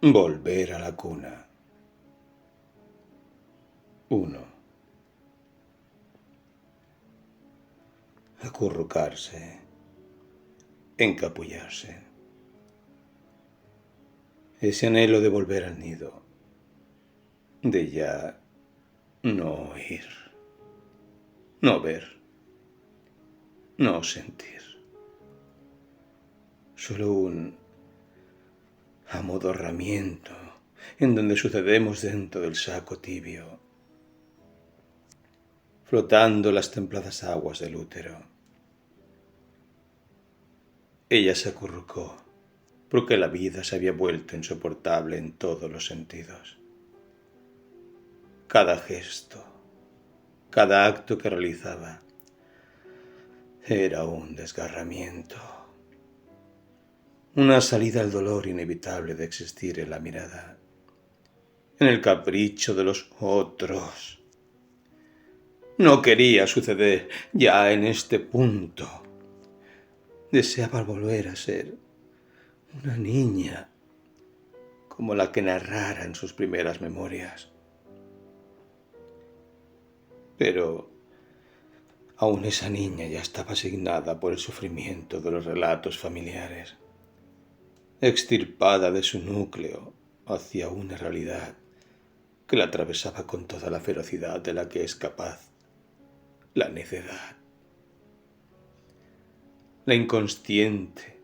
Volver a la cuna. 1. Acurrucarse. Encapullarse. Ese anhelo de volver al nido. De ya no oír. No ver. No sentir. Solo un amodorramiento en donde sucedemos dentro del saco tibio, flotando las templadas aguas del útero. Ella se acurrucó porque la vida se había vuelto insoportable en todos los sentidos. Cada gesto, cada acto que realizaba era un desgarramiento, una salida al dolor inevitable de existir en la mirada, en el capricho de los otros. No quería suceder ya en este punto. Deseaba volver a ser una niña, como la que narrara en sus primeras memorias. Pero aún esa niña ya estaba asignada por el sufrimiento de los relatos familiares, extirpada de su núcleo hacia una realidad que la atravesaba con toda la ferocidad de la que es capaz la necedad, la inconsciente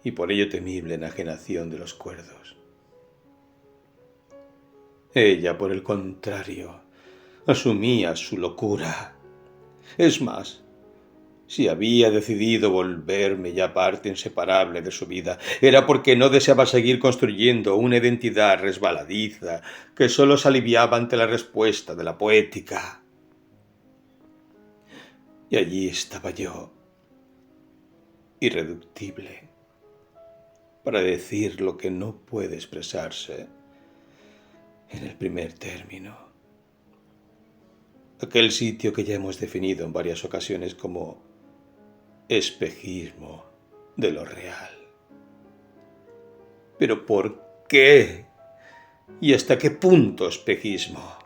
y por ello temible enajenación de los cuerdos. Ella, por el contrario, asumía su locura. Es más, si había decidido volverme ya parte inseparable de su vida, era porque no deseaba seguir construyendo una identidad resbaladiza que solo se aliviaba ante la respuesta de la poética. Y allí estaba yo, irreductible, para decir lo que no puede expresarse en el primer término. Aquel sitio que ya hemos definido en varias ocasiones como espejismo de lo real. ¿Pero por qué? ¿Y hasta qué punto espejismo?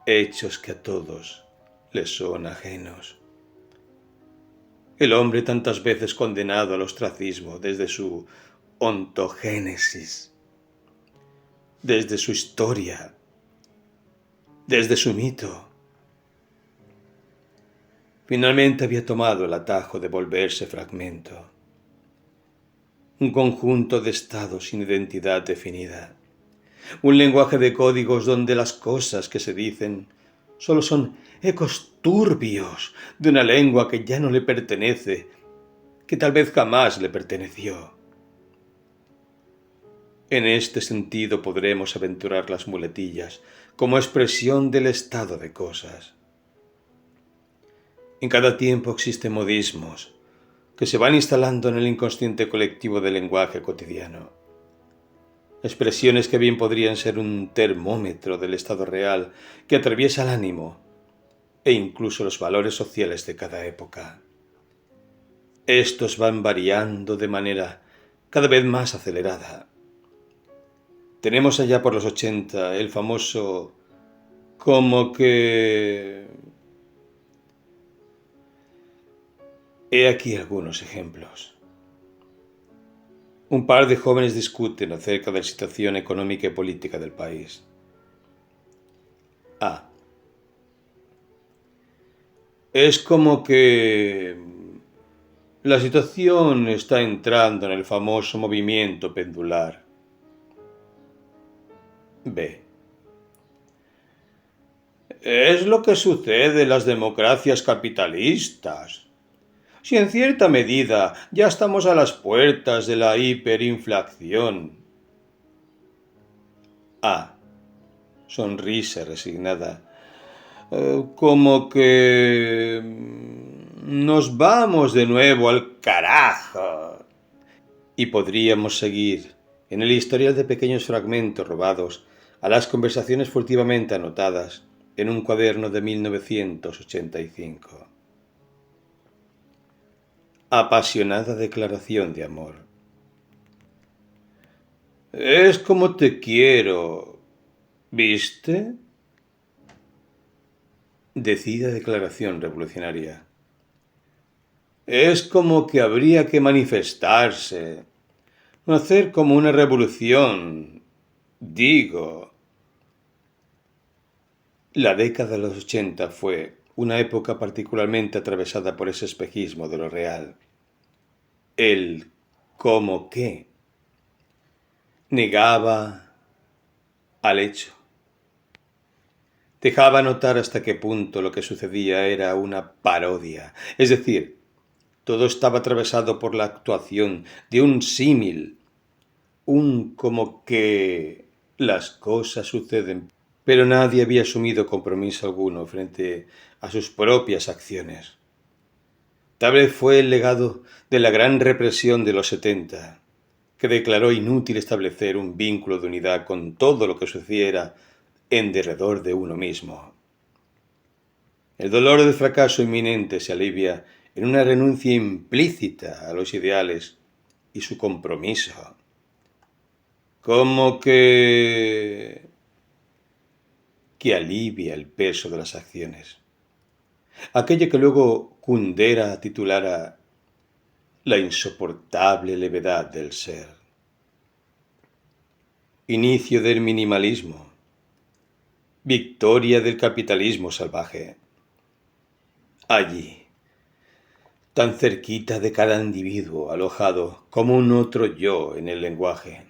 Hechos que a todos les son ajenos. El hombre tantas veces condenado al ostracismo desde su ontogénesis, desde su historia, desde su mito. Finalmente había tomado el atajo de volverse fragmento, un conjunto de estados sin identidad definida, un lenguaje de códigos donde las cosas que se dicen solo son ecos turbios de una lengua que ya no le pertenece, que tal vez jamás le perteneció. En este sentido podremos aventurar las muletillas como expresión del estado de cosas. En cada tiempo existen modismos que se van instalando en el inconsciente colectivo del lenguaje cotidiano. Expresiones que bien podrían ser un termómetro del estado real que atraviesa el ánimo e incluso los valores sociales de cada época. Estos van variando de manera cada vez más acelerada. Tenemos allá por los 80 el famoso como que... He aquí algunos ejemplos. Un par de jóvenes discuten acerca de la situación económica y política del país. A. Es como que la situación está entrando en el famoso movimiento pendular. B. Es lo que sucede en las democracias capitalistas. Si en cierta medida ya estamos a las puertas de la hiperinflación. A. Sonrisa resignada. Como que nos vamos de nuevo al carajo. Y podríamos seguir en el historial de pequeños fragmentos robados a las conversaciones furtivamente anotadas en un cuaderno de 1985. Apasionada declaración de amor. Es como te quiero, ¿viste? Decida declaración revolucionaria. Es como que habría que manifestarse, hacer como una revolución. Digo, la década de los 80 fue una época particularmente atravesada por ese espejismo de lo real. El como que negaba al hecho. Dejaba notar hasta qué punto lo que sucedía era una parodia. Es decir, todo estaba atravesado por la actuación de un símil, un como que las cosas suceden, pero nadie había asumido compromiso alguno frente a sus propias acciones. Tal vez fue el legado de la gran represión de los 70, que declaró inútil establecer un vínculo de unidad con todo lo que sucediera en derredor de uno mismo. El dolor del fracaso inminente se alivia en una renuncia implícita a los ideales y su compromiso. Como que alivia el peso de las acciones. Aquello que luego Kundera titulara la insoportable levedad del ser. Inicio del minimalismo. Victoria del capitalismo salvaje. Allí, tan cerquita de cada individuo alojado como un otro yo en el lenguaje.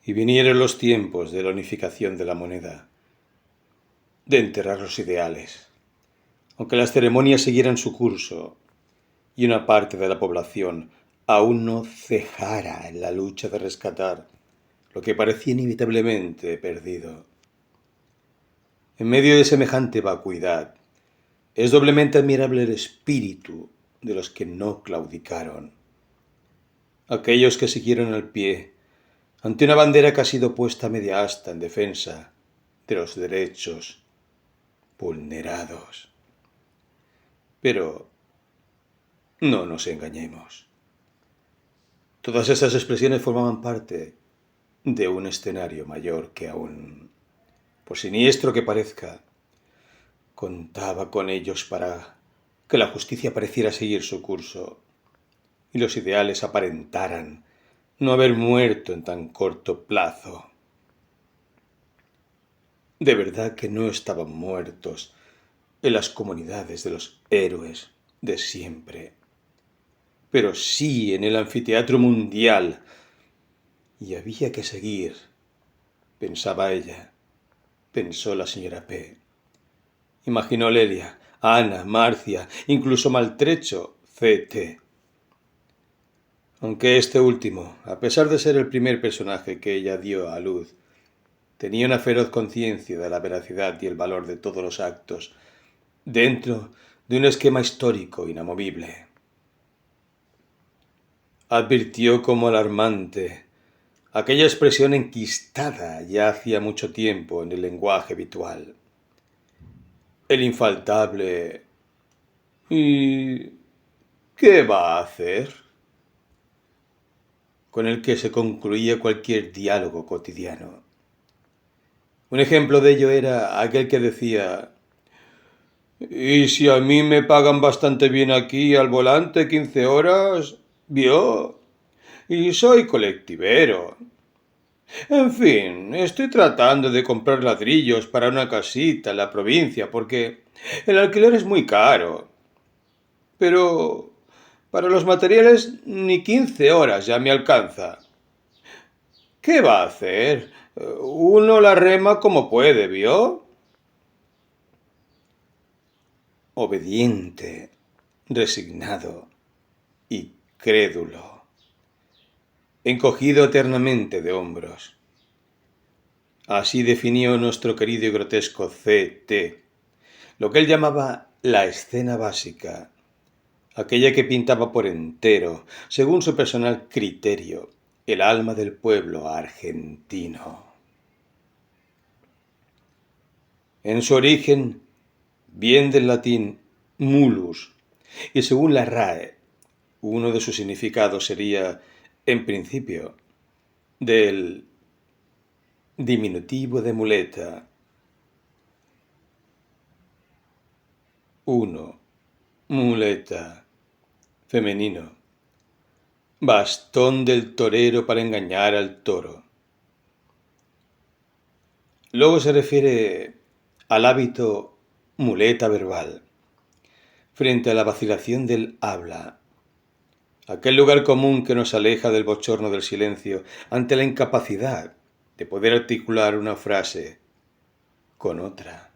Y vinieron los tiempos de la unificación de la moneda, de enterrar los ideales, aunque las ceremonias siguieran su curso y una parte de la población aún no cejara en la lucha de rescatar lo que parecía inevitablemente perdido. En medio de semejante vacuidad, es doblemente admirable el espíritu de los que no claudicaron, aquellos que siguieron al pie ante una bandera que ha sido puesta a media asta en defensa de los derechos vulnerados. Pero no nos engañemos. Todas esas expresiones formaban parte de un escenario mayor que aún, por siniestro que parezca, contaba con ellos para que la justicia pareciera seguir su curso y los ideales aparentaran no haber muerto en tan corto plazo. De verdad que no estaban muertos en las comunidades de los héroes de siempre, pero sí en el anfiteatro mundial. Y había que seguir, pensaba ella, pensó la señora P. Imaginó Lelia, Ana, Marcia, incluso maltrecho C.T. Aunque este último, a pesar de ser el primer personaje que ella dio a luz, tenía una feroz conciencia de la veracidad y el valor de todos los actos, dentro de un esquema histórico inamovible. Advirtió como alarmante aquella expresión enquistada ya hacía mucho tiempo en el lenguaje habitual. El infaltable ¿y qué va a hacer?, con el que se concluía cualquier diálogo cotidiano. Un ejemplo de ello era aquel que decía: «¿Y si a mí me pagan bastante bien aquí al volante 15 horas? ¿Vio? Y soy colectivero. En fin, estoy tratando de comprar ladrillos para una casita en la provincia porque el alquiler es muy caro. Pero para los materiales ni 15 horas ya me alcanza. ¿Qué va a hacer? Uno la rema como puede, ¿vio?». Obediente, resignado y crédulo, encogido eternamente de hombros. Así definió nuestro querido y grotesco C.T. lo que él llamaba la escena básica, aquella que pintaba por entero, según su personal criterio, el alma del pueblo argentino. En su origen, bien del latín mulus, y según la RAE, uno de sus significados sería, en principio, del diminutivo de muleta. 1. Muleta. Femenino. Bastón del torero para engañar al toro. Luego se refiere al hábito muleta verbal, frente a la vacilación del habla, aquel lugar común que nos aleja del bochorno del silencio ante la incapacidad de poder articular una frase con otra.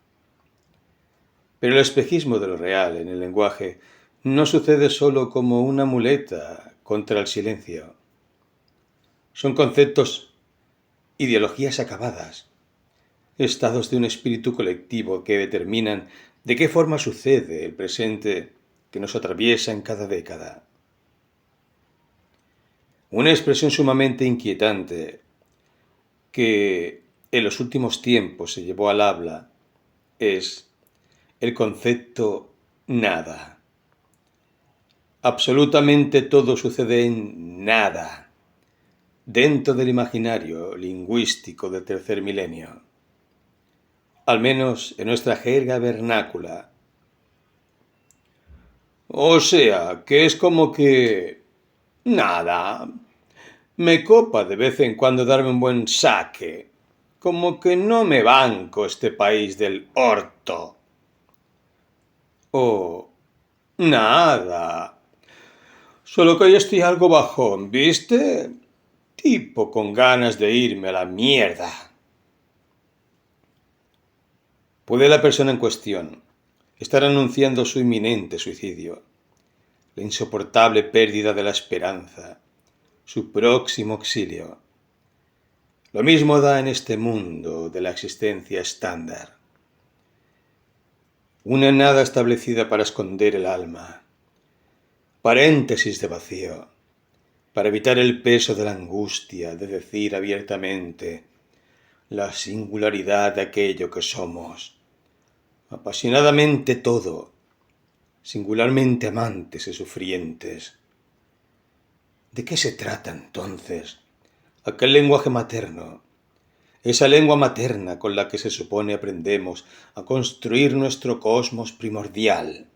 Pero el espejismo de lo real en el lenguaje no sucede solo como una muleta contra el silencio. Son conceptos, ideologías acabadas, estados de un espíritu colectivo que determinan de qué forma sucede el presente que nos atraviesa en cada década. Una expresión sumamente inquietante que en los últimos tiempos se llevó al habla es el concepto nada. Absolutamente todo sucede en nada, dentro del imaginario lingüístico del tercer milenio. Al menos en nuestra jerga vernácula. O sea, que es como que nada, me copa de vez en cuando darme un buen saque, como que no me banco este país del orto. O nada, solo que hoy estoy algo bajón, ¿viste? Tipo con ganas de irme a la mierda. Puede la persona en cuestión estar anunciando su inminente suicidio, la insoportable pérdida de la esperanza, su próximo exilio. Lo mismo da en este mundo de la existencia estándar. Una nada establecida para esconder el alma, paréntesis de vacío, para evitar el peso de la angustia de decir abiertamente la singularidad de aquello que somos, apasionadamente todo, singularmente amantes y sufrientes. ¿De qué se trata entonces aquel lenguaje materno, esa lengua materna con la que se supone aprendemos a construir nuestro cosmos primordial?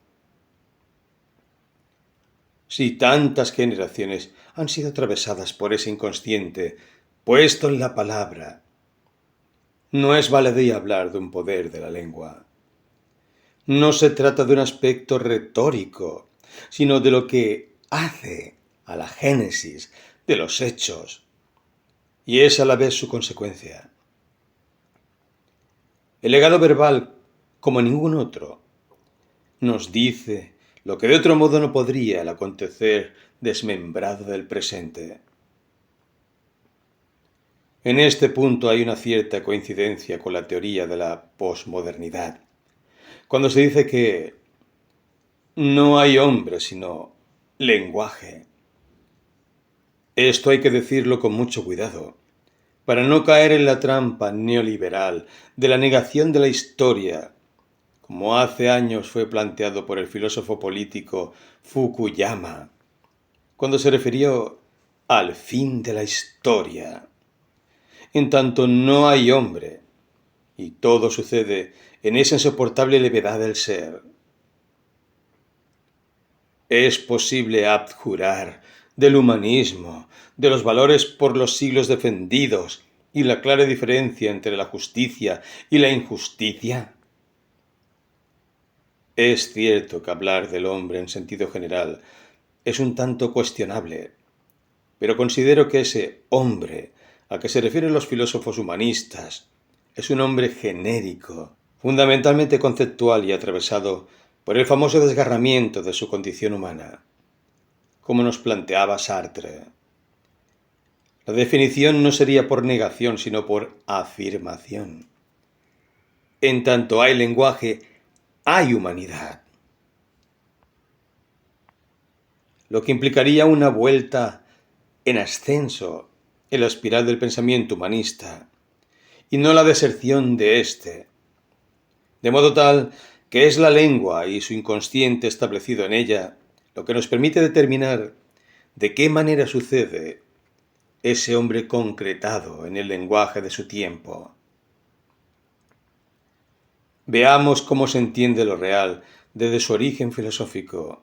Si tantas generaciones han sido atravesadas por ese inconsciente puesto en la palabra, no es baladí hablar de un poder de la lengua. No se trata de un aspecto retórico, sino de lo que hace a la génesis de los hechos, y es a la vez su consecuencia. El legado verbal, como ningún otro, nos dice lo que de otro modo no podría el acontecer desmembrado del presente. En este punto hay una cierta coincidencia con la teoría de la posmodernidad, cuando se dice que no hay hombre sino lenguaje. Esto hay que decirlo con mucho cuidado, para no caer en la trampa neoliberal de la negación de la historia, como hace años fue planteado por el filósofo político Fukuyama, cuando se refirió al fin de la historia. En tanto no hay hombre, y todo sucede en esa insoportable levedad del ser. Es posible abjurar del humanismo, de los valores por los siglos defendidos y la clara diferencia entre la justicia y la injusticia. Es cierto que hablar del hombre en sentido general es un tanto cuestionable, pero considero que ese hombre al que se refieren los filósofos humanistas es un hombre genérico, fundamentalmente conceptual y atravesado por el famoso desgarramiento de su condición humana, como nos planteaba Sartre. La definición no sería por negación, sino por afirmación. En tanto hay lenguaje, hay humanidad. Lo que implicaría una vuelta en ascenso en la espiral del pensamiento humanista, y no la deserción de éste, de modo tal que es la lengua y su inconsciente establecido en ella lo que nos permite determinar de qué manera sucede ese hombre concretado en el lenguaje de su tiempo. Veamos cómo se entiende lo real desde su origen filosófico.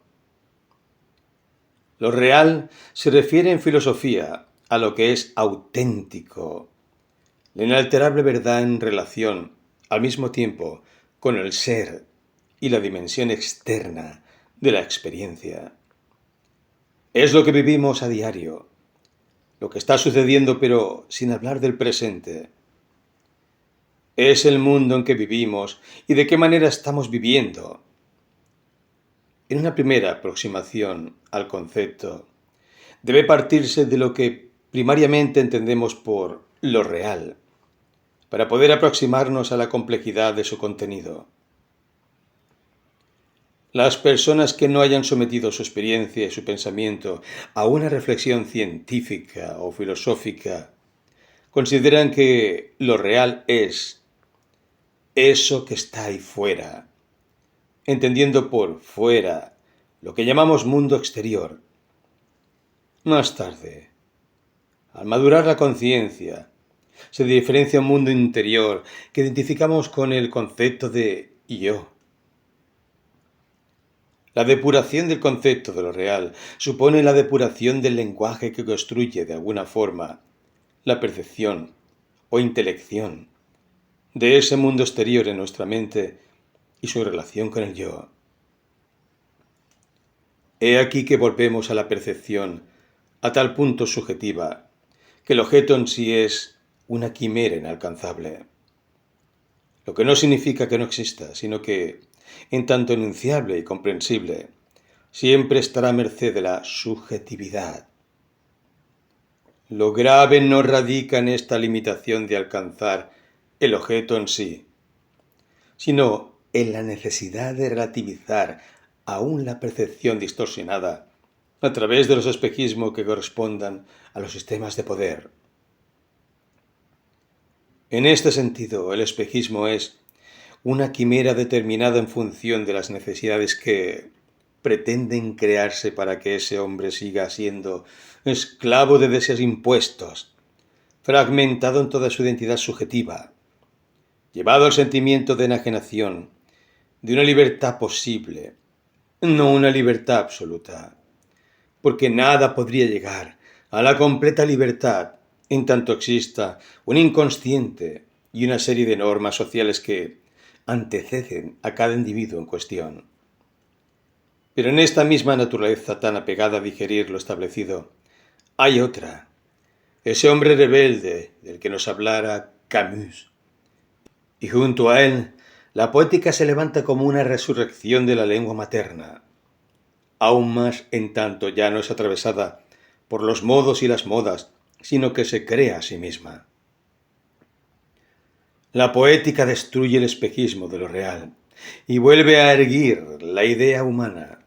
Lo real se refiere en filosofía a lo que es auténtico, la inalterable verdad en relación, al mismo tiempo, con el ser y la dimensión externa de la experiencia. Es lo que vivimos a diario, lo que está sucediendo pero sin hablar del presente. Es el mundo en que vivimos y de qué manera estamos viviendo. En una primera aproximación al concepto, debe partirse de lo que primariamente entendemos por lo real, para poder aproximarnos a la complejidad de su contenido. Las personas que no hayan sometido su experiencia y su pensamiento a una reflexión científica o filosófica consideran que lo real es eso que está ahí fuera, entendiendo por fuera lo que llamamos mundo exterior. Más tarde, al madurar la conciencia, se diferencia un mundo interior que identificamos con el concepto de yo. La depuración del concepto de lo real supone la depuración del lenguaje que construye de alguna forma la percepción o intelección de ese mundo exterior en nuestra mente y su relación con el yo. He aquí que volvemos a la percepción a tal punto subjetiva que el objeto en sí es una quimera inalcanzable. Lo que no significa que no exista, sino que, en tanto enunciable y comprensible, siempre estará a merced de la subjetividad. Lo grave no radica en esta limitación de alcanzar el objeto en sí, sino en la necesidad de relativizar aún la percepción distorsionada a través de los espejismos que correspondan a los sistemas de poder. En este sentido, el espejismo es una quimera determinada en función de las necesidades que pretenden crearse para que ese hombre siga siendo esclavo de deseos impuestos, fragmentado en toda su identidad subjetiva, llevado al sentimiento de enajenación, de una libertad posible, no una libertad absoluta, porque nada podría llegar a la completa libertad en tanto exista un inconsciente y una serie de normas sociales que anteceden a cada individuo en cuestión. Pero en esta misma naturaleza tan apegada a digerir lo establecido, hay otra, ese hombre rebelde del que nos hablara Camus. Y junto a él, la poética se levanta como una resurrección de la lengua materna, aún más en tanto ya no es atravesada por los modos y las modas, sino que se crea a sí misma. La poética destruye el espejismo de lo real y vuelve a erguir la idea humana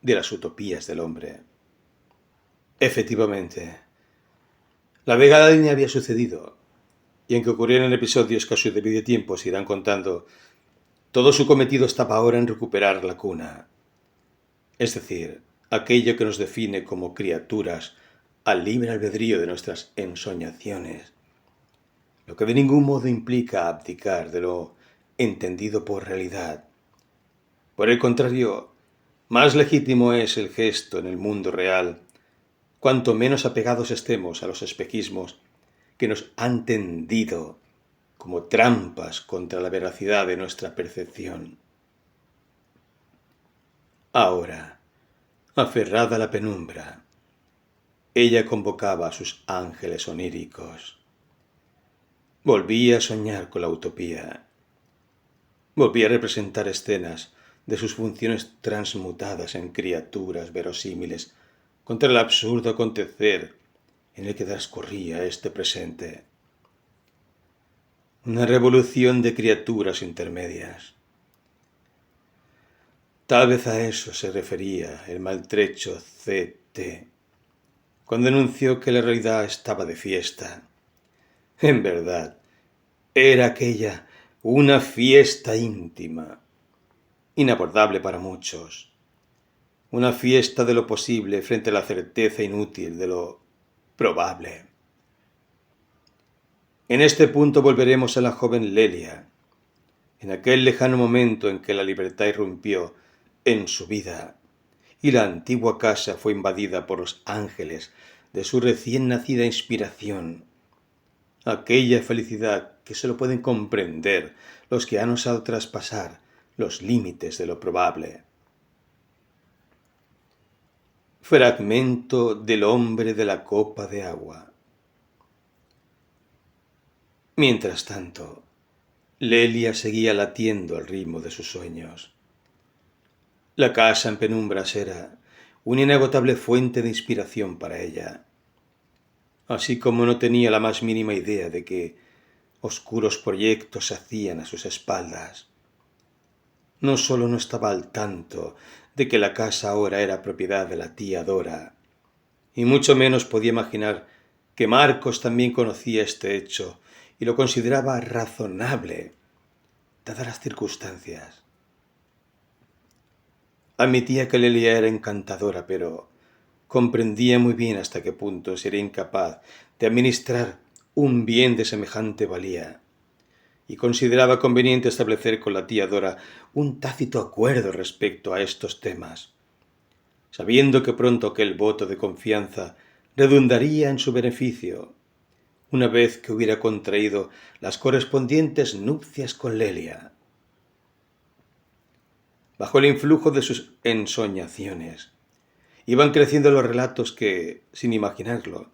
de las utopías del hombre. Efectivamente, la Vega de la línea había sucedido, y aunque ocurrieron episodios que a su debido tiempo se irán contando, todo su cometido estaba ahora en recuperar la cuna, es decir, aquello que nos define como criaturas al libre albedrío de nuestras ensoñaciones, lo que de ningún modo implica abdicar de lo entendido por realidad. Por el contrario, más legítimo es el gesto en el mundo real, cuanto menos apegados estemos a los espejismos que nos han tendido como trampas contra la veracidad de nuestra percepción. Ahora, aferrada a la penumbra, ella convocaba a sus ángeles oníricos. Volvía a soñar con la utopía. Volvía a representar escenas de sus funciones transmutadas en criaturas verosímiles contra el absurdo acontecer en el que transcurría este presente. Una revolución de criaturas intermedias. Tal vez a eso se refería el maltrecho C.T. cuando anunció que la realidad estaba de fiesta. En verdad, era aquella una fiesta íntima, inabordable para muchos, una fiesta de lo posible frente a la certeza inútil de lo probable. En este punto volveremos a la joven Lelia, en aquel lejano momento en que la libertad irrumpió en su vida y la antigua casa fue invadida por los ángeles de su recién nacida inspiración, aquella felicidad que sólo pueden comprender los que han osado traspasar los límites de lo probable. Fragmento del hombre de la copa de agua. Mientras tanto, Lelia seguía latiendo al ritmo de sus sueños. La casa en penumbras era una inagotable fuente de inspiración para ella, así como no tenía la más mínima idea de que oscuros proyectos se hacían a sus espaldas. No solo no estaba al tanto de que la casa ahora era propiedad de la tía Dora, y mucho menos podía imaginar que Marcos también conocía este hecho y lo consideraba razonable, dadas las circunstancias. Admitía que Lelia era encantadora, pero comprendía muy bien hasta qué punto sería incapaz de administrar un bien de semejante valía, y consideraba conveniente establecer con la tía Dora un tácito acuerdo respecto a estos temas, sabiendo que pronto aquel voto de confianza redundaría en su beneficio, una vez que hubiera contraído las correspondientes nupcias con Lelia. Bajo el influjo de sus ensoñaciones, iban creciendo los relatos que, sin imaginarlo,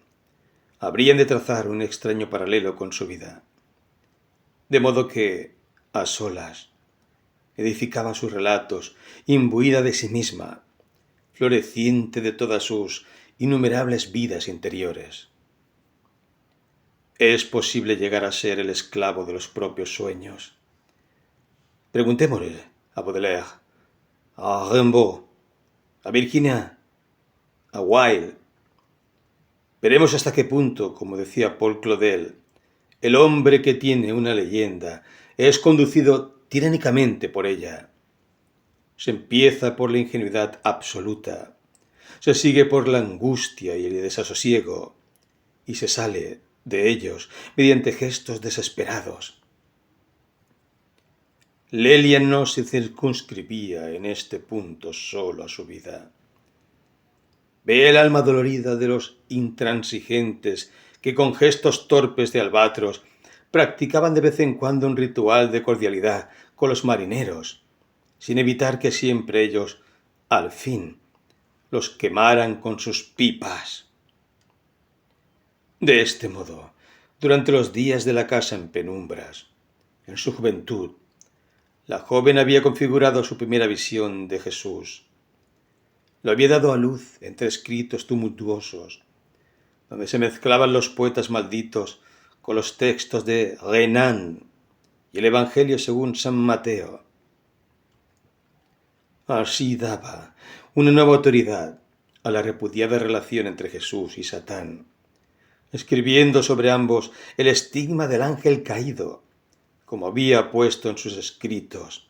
habrían de trazar un extraño paralelo con su vida. De modo que, a solas, edificaba sus relatos, imbuida de sí misma, floreciente de todas sus innumerables vidas interiores. ¿Es posible llegar a ser el esclavo de los propios sueños? Preguntémosle a Baudelaire, a Rimbaud, a Virginia, a Wilde. Veremos hasta qué punto, como decía Paul Claudel, el hombre que tiene una leyenda es conducido tiránicamente por ella. Se empieza por la ingenuidad absoluta, se sigue por la angustia y el desasosiego, y se sale de ellos mediante gestos desesperados. Lelia no se circunscribía en este punto solo a su vida. Ve el alma dolorida de los intransigentes que con gestos torpes de albatros practicaban de vez en cuando un ritual de cordialidad con los marineros, sin evitar que siempre ellos, al fin, los quemaran con sus pipas. De este modo, durante los días de la casa en penumbras, en su juventud, la joven había configurado su primera visión de Jesús. Lo había dado a luz entre escritos tumultuosos, donde se mezclaban los poetas malditos con los textos de Renan y el Evangelio según San Mateo. Así daba una nueva autoridad a la repudiada relación entre Jesús y Satán, escribiendo sobre ambos el estigma del ángel caído, como había puesto en sus escritos,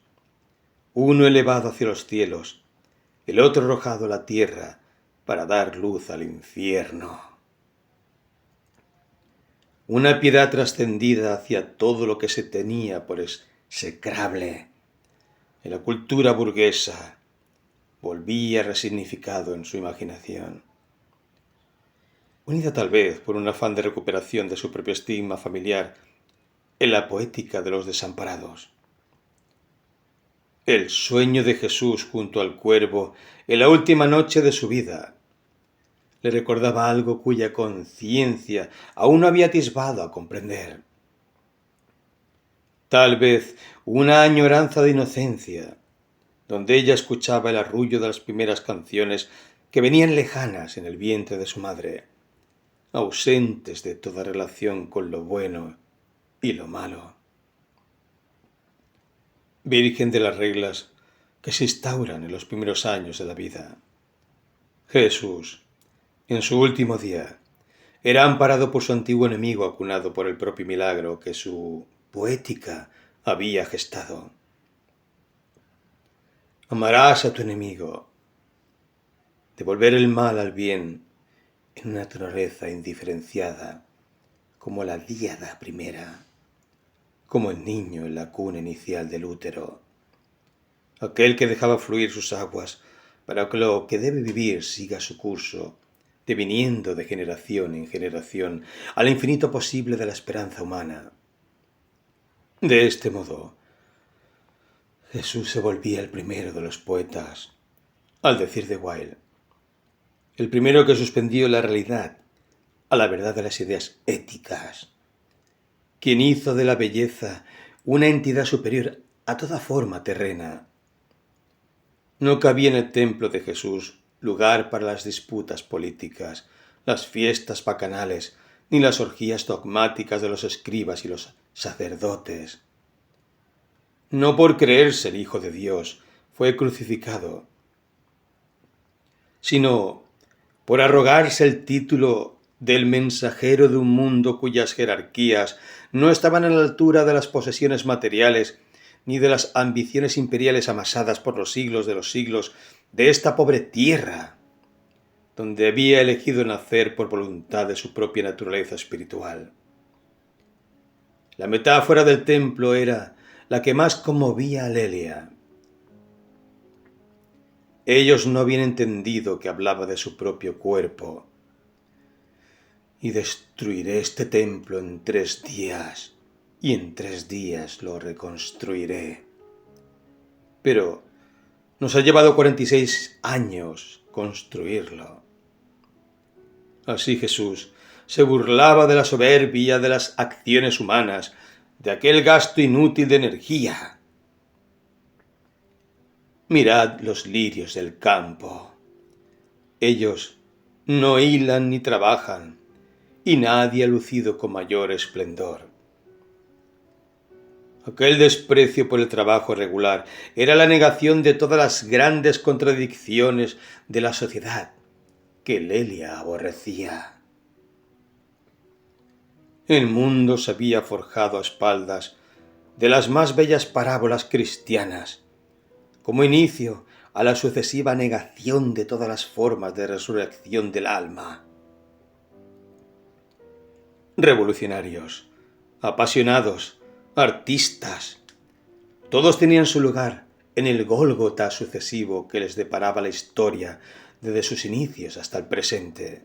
uno elevado hacia los cielos, el otro arrojado a la tierra para dar luz al infierno. Una piedad trascendida hacia todo lo que se tenía por execrable en la cultura burguesa volvía resignificado en su imaginación, unida tal vez por un afán de recuperación de su propio estigma familiar en la poética de los desamparados. El sueño de Jesús junto al cuervo en la última noche de su vida le recordaba algo cuya conciencia aún no había atisbado a comprender. Tal vez una añoranza de inocencia, donde ella escuchaba el arrullo de las primeras canciones que venían lejanas en el vientre de su madre, ausentes de toda relación con lo bueno y lo malo. Virgen de las reglas que se instauran en los primeros años de la vida. Jesús, en su último día, era amparado por su antiguo enemigo acunado por el propio milagro que su poética había gestado. Amarás a tu enemigo. Devolver el mal al bien en una naturaleza indiferenciada, como la díada primera, como el niño en la cuna inicial del útero, aquel que dejaba fluir sus aguas para que lo que debe vivir siga su curso, deviniendo de generación en generación al infinito posible de la esperanza humana. De este modo, Jesús se volvía el primero de los poetas, al decir de Wilde, el primero que suspendió la realidad a la verdad de las ideas éticas, quien hizo de la belleza una entidad superior a toda forma terrena. No cabía en el templo de Jesús lugar para las disputas políticas, las fiestas bacanales, ni las orgías dogmáticas de los escribas y los sacerdotes. No por creerse el Hijo de Dios fue crucificado, sino por arrogarse el título del mensajero de un mundo cuyas jerarquías no estaban a la altura de las posesiones materiales ni de las ambiciones imperiales amasadas por los siglos de los siglos de esta pobre tierra, donde había elegido nacer por voluntad de su propia naturaleza espiritual. La metáfora del templo era la que más conmovía a Lelia. Ellos no habían entendido que hablaba de su propio cuerpo. Y destruiré este templo en 3 días, y en 3 días lo reconstruiré. Pero nos ha llevado 46 años construirlo. Así Jesús se burlaba de la soberbia de las acciones humanas, de aquel gasto inútil de energía. Mirad los lirios del campo. Ellos no hilan ni trabajan, y nadie ha lucido con mayor esplendor. Aquel desprecio por el trabajo regular era la negación de todas las grandes contradicciones de la sociedad que Lelia aborrecía. El mundo se había forjado a espaldas de las más bellas parábolas cristianas, como inicio a la sucesiva negación de todas las formas de resurrección del alma. Revolucionarios, apasionados, artistas, todos tenían su lugar en el Gólgota sucesivo que les deparaba la historia desde sus inicios hasta el presente.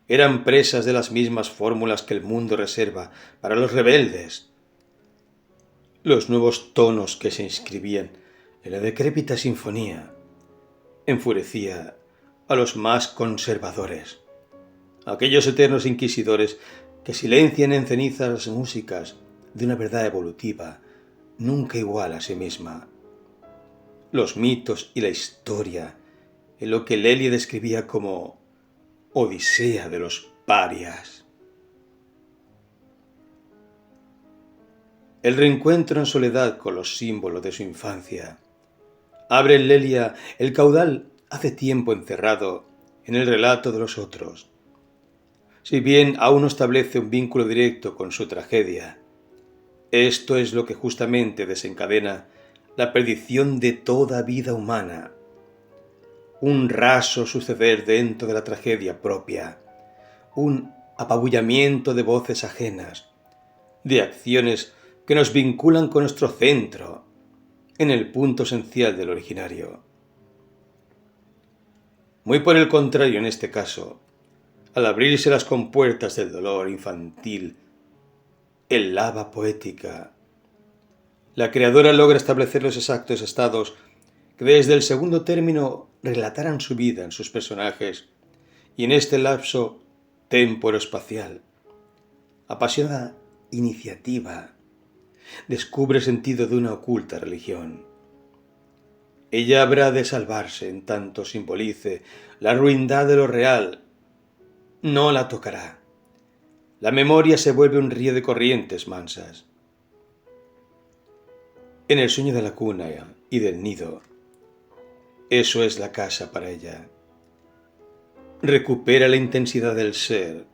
Eran presas de las mismas fórmulas que el mundo reserva para los rebeldes. Los nuevos tonos que se inscribían en la decrépita sinfonía enfurecía a los más conservadores, aquellos eternos inquisidores que silencian en cenizas las músicas de una verdad evolutiva, nunca igual a sí misma. Los mitos y la historia, en lo que Lelia describía como Odisea de los parias. El reencuentro en soledad con los símbolos de su infancia abre en Lelia el caudal hace tiempo encerrado en el relato de los otros. Si bien aún no establece un vínculo directo con su tragedia, esto es lo que justamente desencadena la perdición de toda vida humana. Un raso suceder dentro de la tragedia propia, un apabullamiento de voces ajenas, de acciones que nos vinculan con nuestro centro, en el punto esencial del originario. Muy por el contrario en este caso, al abrirse las compuertas del dolor infantil, el lava poética, la creadora logra establecer los exactos estados que desde el segundo término relataran su vida en sus personajes y en este lapso temporo-espacial. Apasionada iniciativa descubre sentido de una oculta religión. Ella habrá de salvarse en tanto simbolice la ruindad de lo real. No la tocará. La memoria se vuelve un río de corrientes mansas. En el sueño de la cuna y del nido, eso es la casa para ella. Recupera la intensidad del ser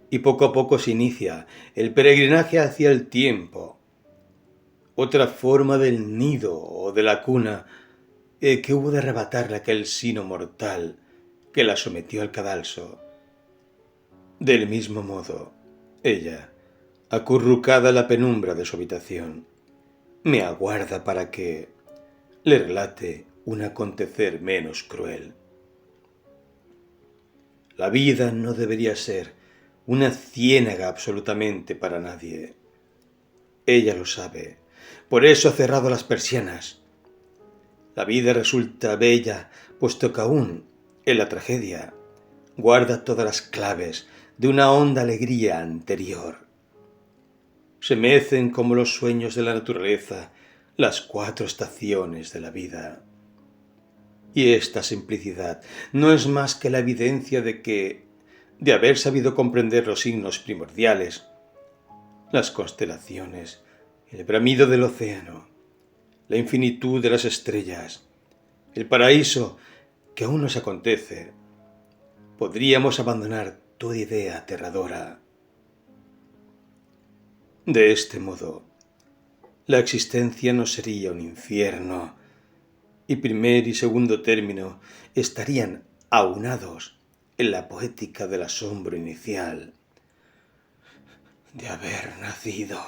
y poco a poco se inicia el peregrinaje hacia el tiempo. Otra forma del nido o de la cuna que hubo de arrebatarle aquel sino mortal que la sometió al cadalso. Del mismo modo, Ella, acurrucada en la penumbra de su habitación, me aguarda para que le relate un acontecer menos cruel. La vida no debería ser una ciénaga absolutamente para nadie. Ella lo sabe, por eso ha cerrado las persianas. La vida resulta bella, puesto que aún, en la tragedia, guarda todas las claves de una honda alegría anterior. Se mecen como los sueños de la naturaleza las 4 estaciones de la vida. Y esta simplicidad no es más que la evidencia de haber sabido comprender los signos primordiales, las constelaciones, el bramido del océano, la infinitud de las estrellas, el paraíso que aún nos acontece, podríamos abandonar toda idea aterradora. De este modo, la existencia no sería un infierno, y primer y segundo término estarían aunados en la poética del asombro inicial de haber nacido.